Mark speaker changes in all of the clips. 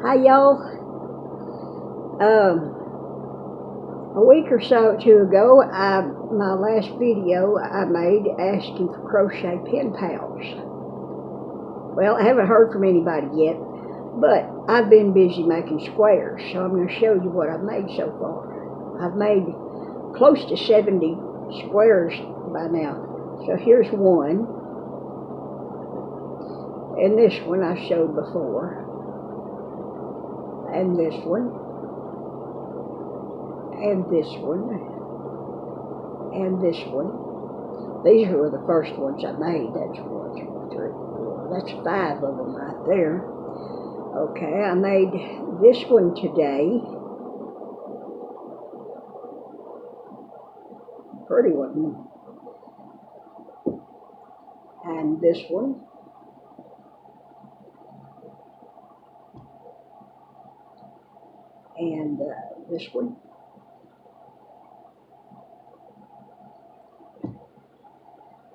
Speaker 1: Hi y'all. A week or so two ago, my last video I made asking for crochet pen pals. Well, I haven't heard from anybody yet, but I've been busy making squares, so I'm going to show you what I've made so far. I've made close to 70 squares by now. So here's one, and this one I showed before, and this one, and this one, and this one. These were the first ones I made. That's 1, 2, 3, 4. That's 5 of them right there. Okay, I made this one today. Pretty one. And this one. And this one.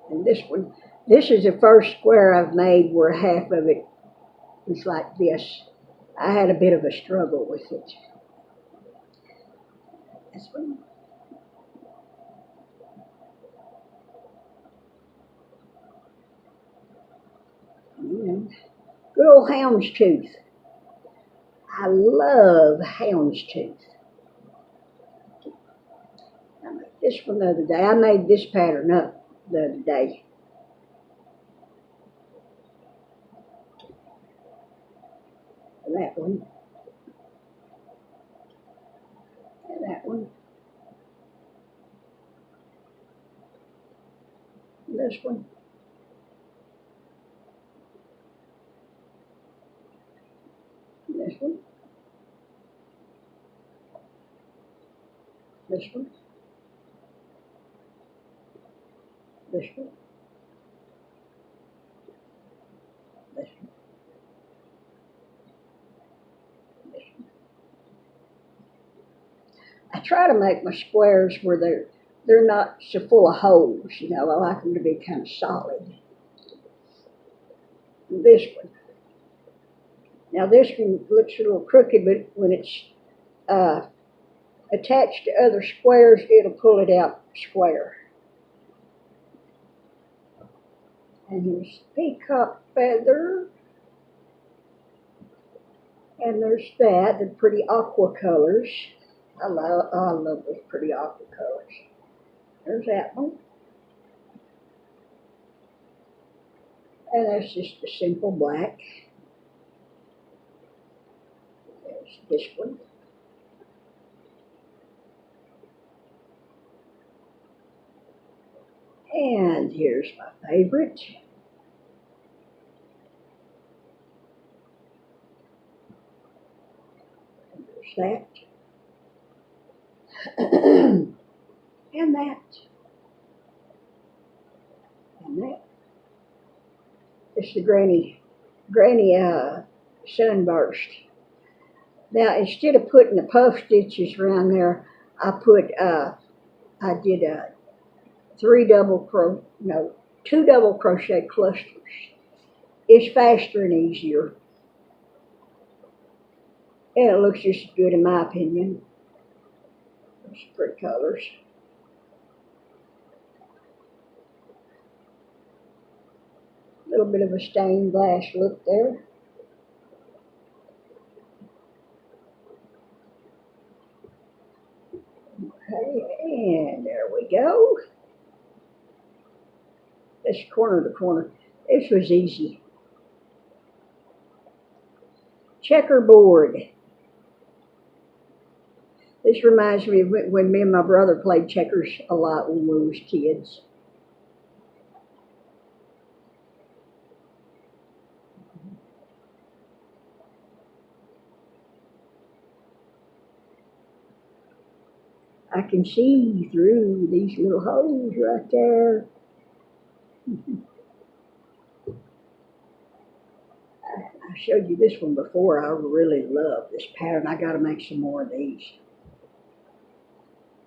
Speaker 1: And this one. This is the first square I've made where half of it was like this. I had a bit of a struggle with it. This one. And good old houndstooth. I love houndstooth. I made this one the other day. I made this pattern up the other day. And that one. And that one. And this one. And this one. This one. This one. This one. This one. I try to make my squares where they're not so full of holes, you know. I like them to be kind of solid. And this one. Now this one looks a little crooked, but when it's attached to other squares, it'll pull it out square. And here's peacock feather. And there's that, the pretty aqua colors. I love those pretty aqua colors. There's that one. And that's just a simple black. There's this one. And here's my favorite. And there's that. And that. And that. It's the granny sunburst. Now instead of putting the puff stitches around there, I did two double crochet clusters. It's faster and easier, and it looks just as good in my opinion. There's pretty colors. A little bit of a stained glass look there. Okay, and there we go. This corner to corner. This was easy. Checkerboard. This reminds me of when me and my brother played checkers a lot when we was kids. I can see through these little holes right there. I showed you this one before. I really love this pattern. I got to make some more of these.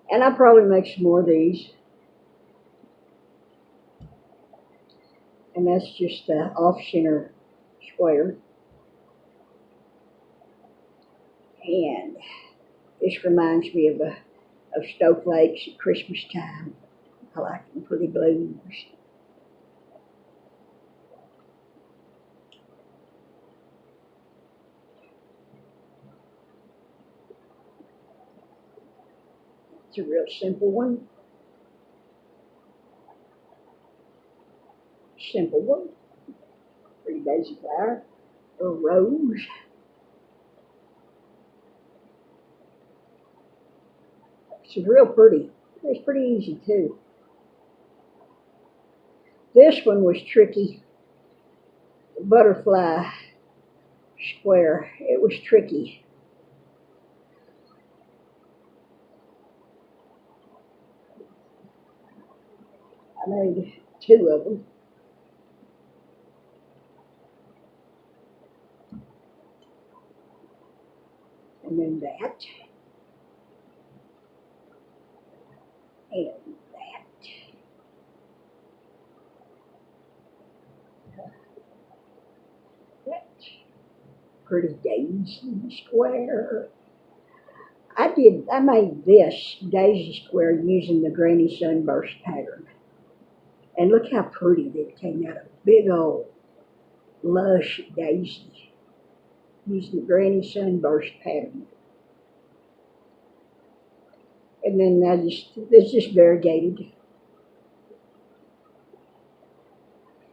Speaker 1: And I'll probably make some more of these. And that's just the off-center square. And this reminds me of snowflakes at Christmas time. I like them pretty blues. It's a real simple one. Simple one. Pretty daisy flower. A rose. It's real pretty. It's pretty easy too. This one was tricky. The butterfly square. It was tricky. I made 2 of them. And then that. And that. That. Pretty daisy square. I made this daisy square using the Granny Sunburst pattern. And look how pretty that came out. A big old lush daisy using the Granny Sunburst pattern. And then it's just variegated.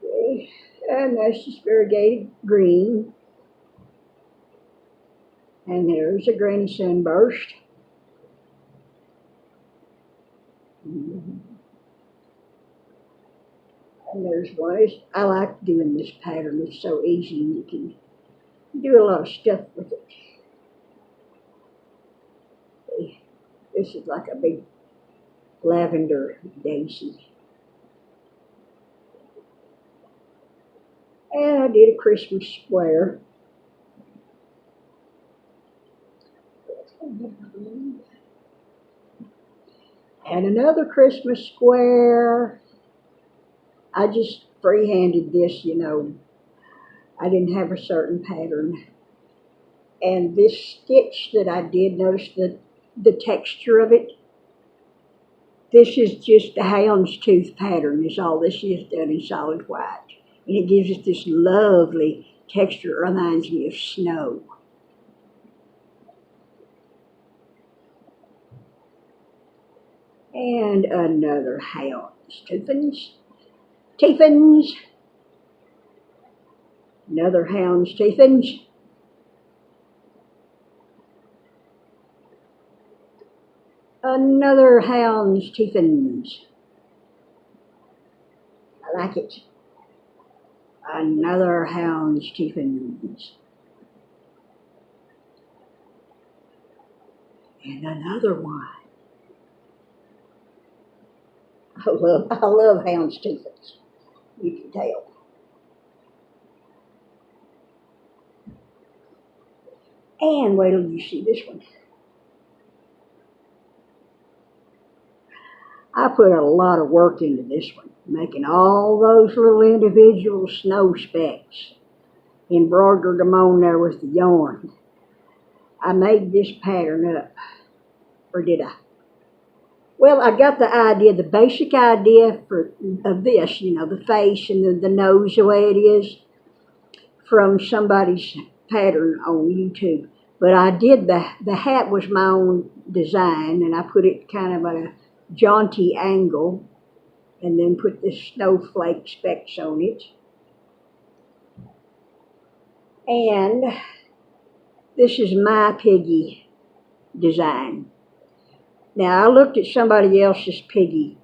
Speaker 1: Okay. And that's just variegated green. And there's a Granny Sunburst. And there's one. I like doing this pattern. It's so easy and you can do a lot of stuff with it. This is like a big lavender daisy. And I did a Christmas square. And another Christmas square. I just freehanded this, you know. I didn't have a certain pattern. And this stitch that I did, notice the texture of it. This is just a houndstooth pattern, is all this is done in solid white. And it gives it this lovely texture. It reminds me of snow. And another houndstooth. Teethins. Another houndstooth. Another houndstooth. I like it. Another houndstooth. And another one. I love houndstooth. You can tell. And wait till you see this one. I put a lot of work into this one, making all those little individual snow specks. Embroidered them on there with the yarn. I made this pattern up. Or did I? Well, I got the idea, the basic idea of this, you know, the face and the nose the way it is, from somebody's pattern on YouTube. But I did the hat was my own design, and I put it kind of at a jaunty angle, and then put the snowflake specks on it. And this is my piggy design. Now, I looked at somebody else's piggy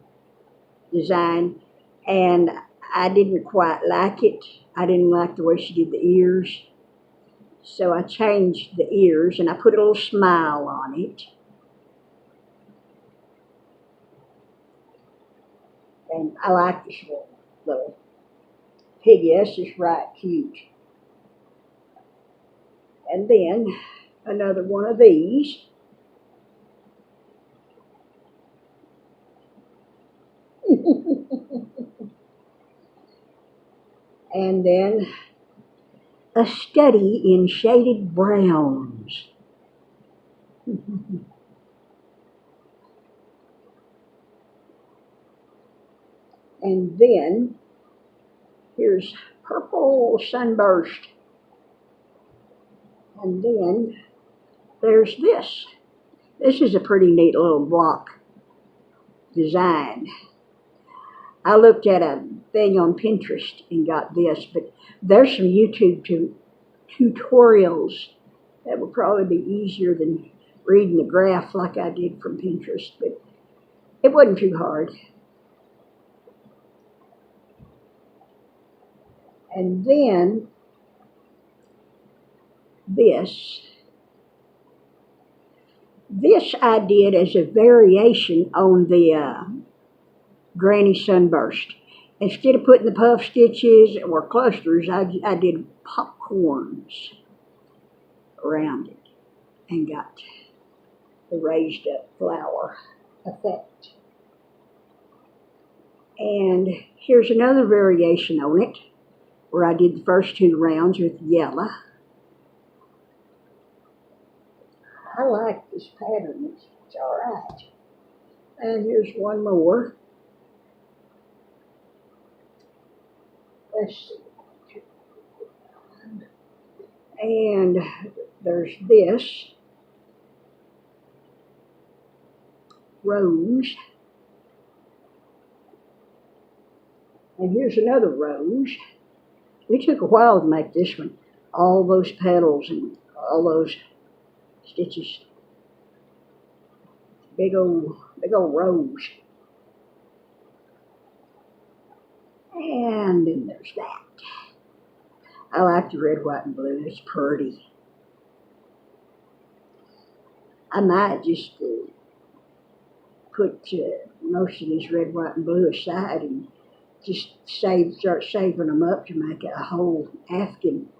Speaker 1: design, and I didn't quite like it. I didn't like the way she did the ears. So I changed the ears, and I put a little smile on it. And I like this little piggy. That's just right cute. And then another one of these. And then a study in shaded browns. And then here's purple sunburst. And then there's this. This is a pretty neat little block design. I looked at a thing on Pinterest and got this, but there's some YouTube tutorials that would probably be easier than reading the graph like I did from Pinterest, but it wasn't too hard. And then this I did as a variation on the Granny Sunburst. Instead of putting the puff stitches or clusters, I did popcorns around it and got the raised up flower effect. And here's another variation on it where I did the first 2 rounds with yellow. I like this pattern, it's all right. And here's one more. Let's see. And there's this rose. And here's another rose. It took a while to make this one. All those petals and all those stitches. Big old rose. And then there's that. I like the red, white, and blue. It's pretty. I might just put most of these red, white, and blue aside and just start saving them up to make a whole afghan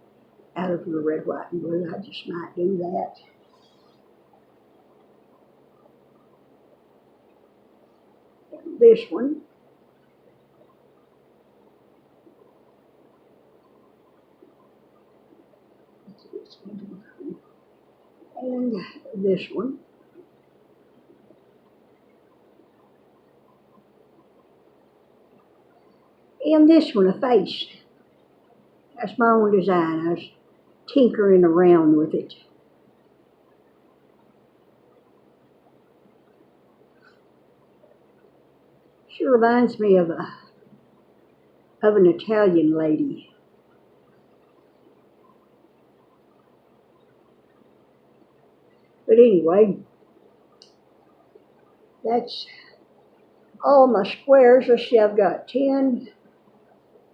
Speaker 1: out of the red, white, and blue. I just might do that. And this one. And this one. And this one, a face. That's my own design. I was tinkering around with it. Sure reminds me of an Italian lady. But anyway, that's all my squares. Let's see, I've got 10,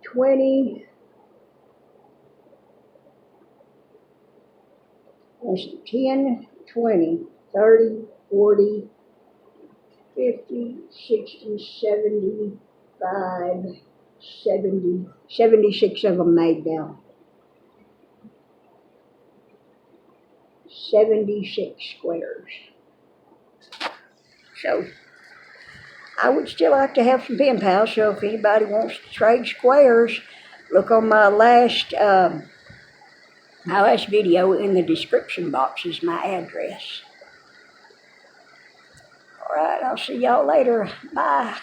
Speaker 1: 20, let's see, 10, 20, 30, 40, 50, 60, 75, 70, 76 of them made now. 76 squares. So I would still like to have some pen pals, so if anybody wants to trade squares, look on my last video. In the description box is my address. All right, I'll see y'all later. Bye.